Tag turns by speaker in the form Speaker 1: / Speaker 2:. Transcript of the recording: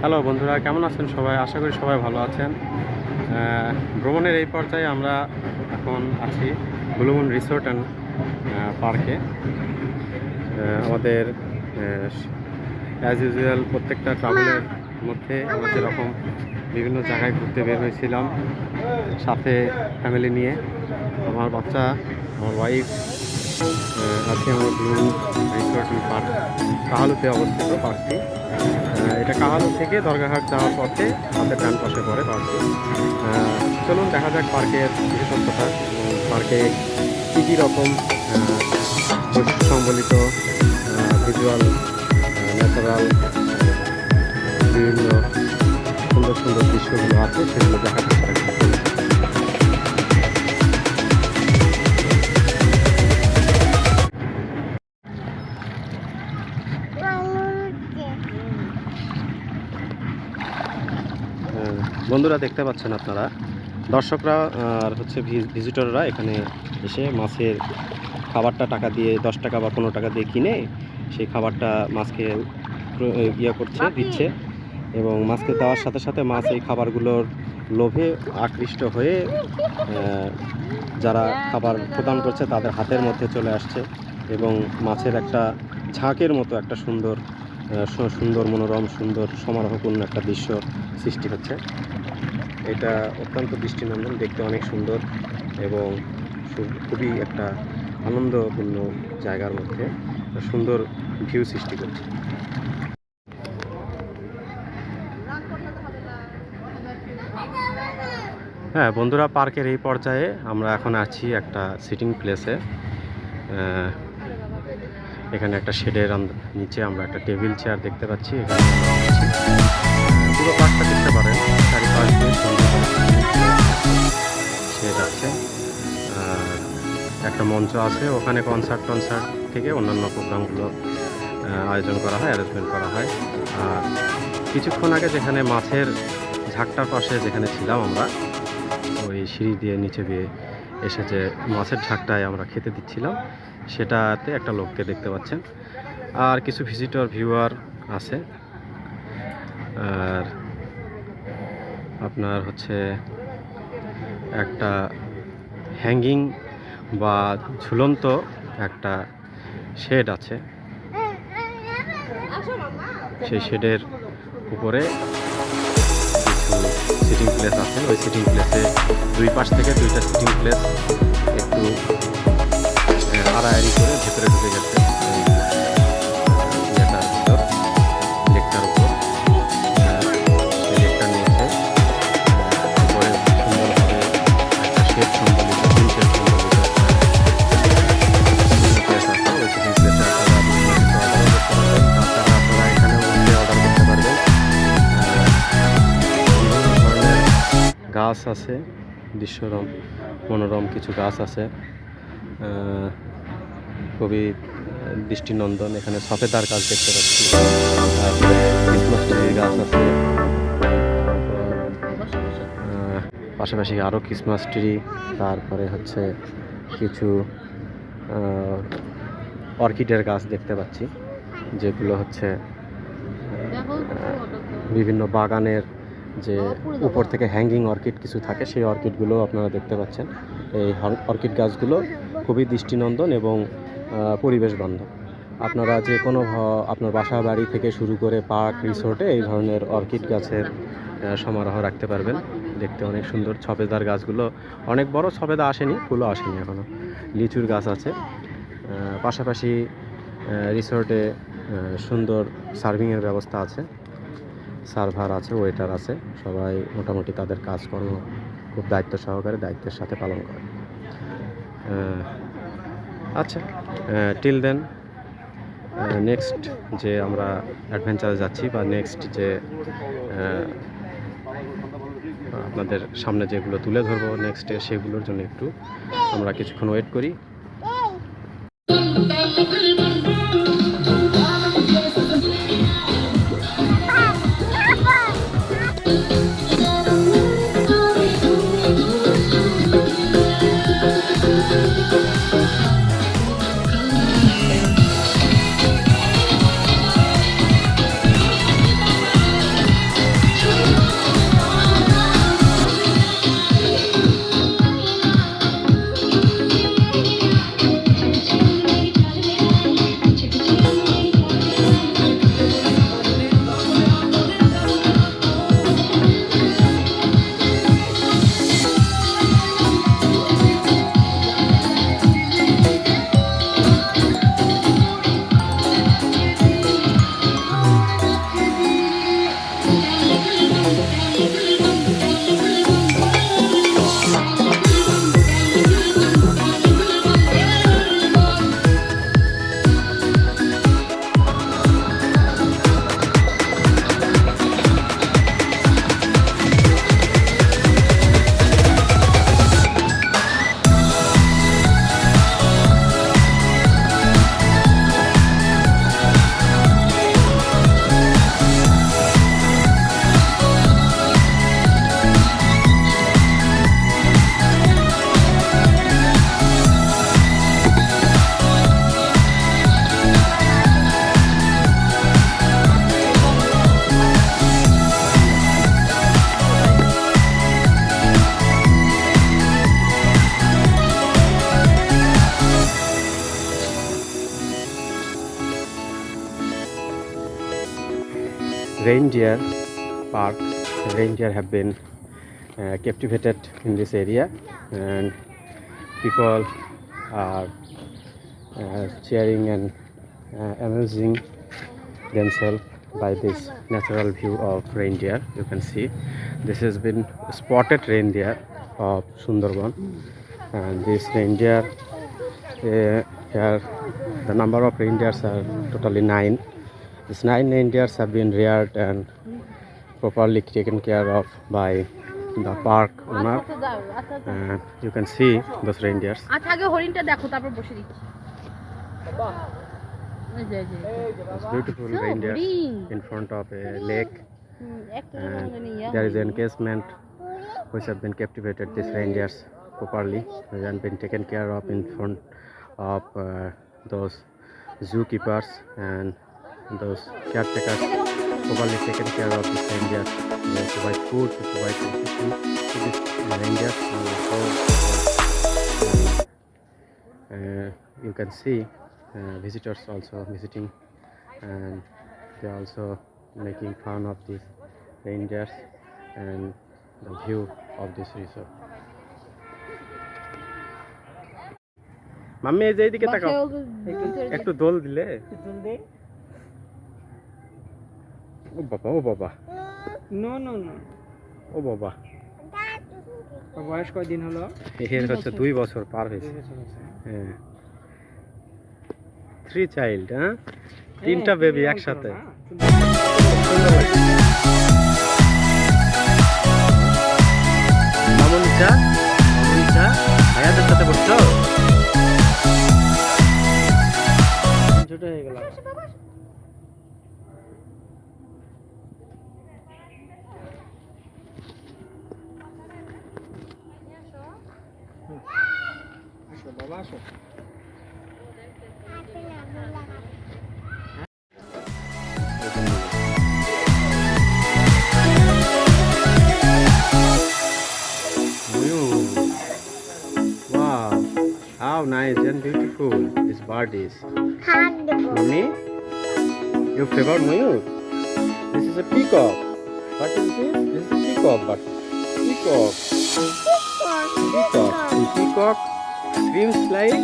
Speaker 1: Hello বন্ধুরা, কেমন আছেন সবাই? আশা করি সবাই ভালো আছেন। ভ্রমণের এই পর্যায়ে আমরা এখন আছি ব্লু মুন রিসোর্ট অ্যান্ড পার্কে। আমাদের অ্যাজ ইউজুয়াল প্রত্যেকটা ট্রাভেলের মধ্যে আমরা যেরকম বিভিন্ন জায়গায় ঘুরতে বের হয়েছিলাম সাথে ফ্যামিলি নিয়ে, আমার বাচ্চা, আমার ওয়াইফ, আজকে আমরা blue moon resort and park কাহালুতে অবস্থিত পার্কটি। এটা কাহালু থেকে দরগাঘাট যাওয়ার পথে আমাদের ডান পাশে পড়ে পার্কটি। চলুন দেখা যাক পার্কের বিশেষত্বটা, পার্কে কী কী রকম বৈশিষ্ট্য সম্বলিত ভিজুয়াল, ন্যাচারাল বিভিন্ন সুন্দর সুন্দর দৃশ্যগুলো আছে সেগুলো দেখার চেষ্টা করি। বন্ধুরা, দেখতে পাচ্ছেন আপনারা, দর্শকরা আর হচ্ছে ভিজিটররা এখানে এসে মাছের খাবারটা টাকা দিয়ে 10 টাকা বা 15 টাকা দিয়ে কিনে সেই খাবারটা মাছকে দিচ্ছে, এবং মাছকে দেওয়ার সাথে সাথে মাছ এই খাবারগুলোর লোভে আকৃষ্ট হয়ে যারা খাবার প্রদান করছে তাদের হাতের মধ্যে চলে আসছে, এবং মাছের একটা ঝাঁকের মতো একটা সুন্দর মনোরম, সুন্দর সমারোহপূর্ণ একটা দৃশ্য সৃষ্টি হচ্ছে। এটা অত্যন্ত দৃষ্টিনন্দন, দেখতে অনেক সুন্দর এবং খুবই একটা আনন্দপূর্ণ জায়গার মধ্যে সুন্দর ভিউ সৃষ্টি করছে। হ্যাঁ বন্ধুরা, পার্কের এই পর্যায়ে আমরা এখন আছি একটা সিটিং প্লেসে। এখানে একটা শেডের নিচে আমরা একটা টেবিল চেয়ার দেখতে পাচ্ছি। এখানে পুরো পার্কটা দেখতে পারেন, চারিপাশ দিয়ে সুন্দর শেড আছে, একটা মঞ্চ আছে, ওখানে কনসার্ট থেকে অন্যান্য প্রোগ্রামগুলো আয়োজন করা হয়, অ্যারেঞ্জমেন্ট করা হয়। আর কিছুক্ষণ আগে যেখানে মাছের ঝাঁকটার পাশে যেখানে ছিলাম আমরা, ওই সিঁড়ি দিয়ে নিচে দিয়ে এসে যে মাছের ঝাঁকটায় আমরা খেতে দিচ্ছিলাম, সেটাতে একটা লোককে দেখতে পাচ্ছেন। আর কিছু ভিউয়ার আছে। আর আপনার হচ্ছে একটা হ্যাঙ্গিং বা ঝুলন্ত একটা শেড আছে, সেই শেডের উপরে কিছু সিটিং প্লেস আছে। ওই সিটিং প্লেসে দুই পাশ থেকে দুইটা সিটিং প্লেস একটু আড়াআড়ি করে ভেতরে ঢুকে গেছে ইয়েটার ভিতর, লেকটার উপর। সেই লেকটার নিচে উপরে সুন্দরভাবে একটা শেড সম্বলিত, তিন শেড সম্বলিত একটা প্লেস আছে। ওই সিটিং প্লেসে আপনারা অর্ডারও করতে পারবেন, তাছাড়া আপনারা এখানে বসে অর্ডার করতে পারবেন। বিভিন্ন ধরনের গাছ আছে, মনোরম কিছু গাছ আছে, খুবই দৃষ্টিনন্দন। এখানে সফেদার গাছ দেখতে পাচ্ছি, তারপরে ক্রিসমাস ট্রির গাছ আছে, পাশাপাশি আরও ক্রিসমাস ট্রি, তারপরে হচ্ছে কিছু অর্কিডের গাছ দেখতে পাচ্ছি, যেগুলো হচ্ছে বিভিন্ন বাগানের যে উপর থেকে হ্যাঙ্গিং অর্কিড কিছু থাকে, সেই অর্কিডগুলো আপনারা দেখতে পাচ্ছেন। এই অর্কিড গাছগুলো খুবই দৃষ্টিনন্দন এবং পরিবেশ বান্ধব। আপনারা যে কোনো আপনার বাসা বাড়ি থেকে শুরু করে পার্ক, রিসোর্টে এই ধরনের অর্কিড গাছের সমারোহ রাখতে পারবেন। দেখতে অনেক সুন্দর। সফেদার গাছগুলো অনেক বড়, সফেদা আসেনি, ফুলও আসেনি এখনও। লিচুর গাছ আছে। পাশাপাশি রিসোর্টে সুন্দর সার্ভিংয়ের ব্যবস্থা আছে, সার্ভার আছে, ওয়েটার আছে, সবাই মোটামুটি তাদের কাজকর্ম খুব দায়িত্ব সহকারে, দায়িত্বের সাথে পালন করে। আচ্ছা, টিল দেন নেক্সট যে আমরা অ্যাডভেঞ্চারে যাচ্ছি, বা নেক্সট যে আপনাদের সামনে যেগুলো তুলে ধরবো নেক্সটে, সেগুলোর জন্য একটু আমরা কিছুক্ষণ ওয়েট করি। reindeer park. Reindeer have been captivated in this area, and people are cheering and amusing themselves by this natural view of reindeer. You can see this has been spotted reindeer of Sundarban, and this reindeer here, the number of reindeers are totally 9. These 9 reindeers have been reared and properly taken care of by the park owner. And you can see those reindeers. It's beautiful reindeers in front of a lake, and there is an encasement which have been captivated these reindeers properly and been taken care of in front of those zookeepers and those caretakers properly taken care of these reindeers. They provide food, they provide nutrition to these reindeers. You can see visitors also visiting, and they are also making fun of these reindeers and the view of this resort. Mummy এই যে এইদিকে তাকাও, একটু দোল দিলে। ও বাবা, ও বাবা,
Speaker 2: no no no,
Speaker 1: ও বাবা।
Speaker 2: বয়স কয়দিন হলো?
Speaker 1: এর হচ্ছে 2 বছর পার হয়েছে। হ্যাঁ, 3 চাইল্ড, হ্যাঁ, 3টা বেবি একসাথে। মামুনিচা, মামুনিচা ভাইয়াদের সাথে বসছো?
Speaker 2: ছোট হয়ে গেল। আসো বাবা, আসো।
Speaker 1: Wow, how nice and beautiful this bird is. Mommy, you favor Mayur? This is a peacock. What is this? This is a peacock, but peacock. Peacock. Peacock screams like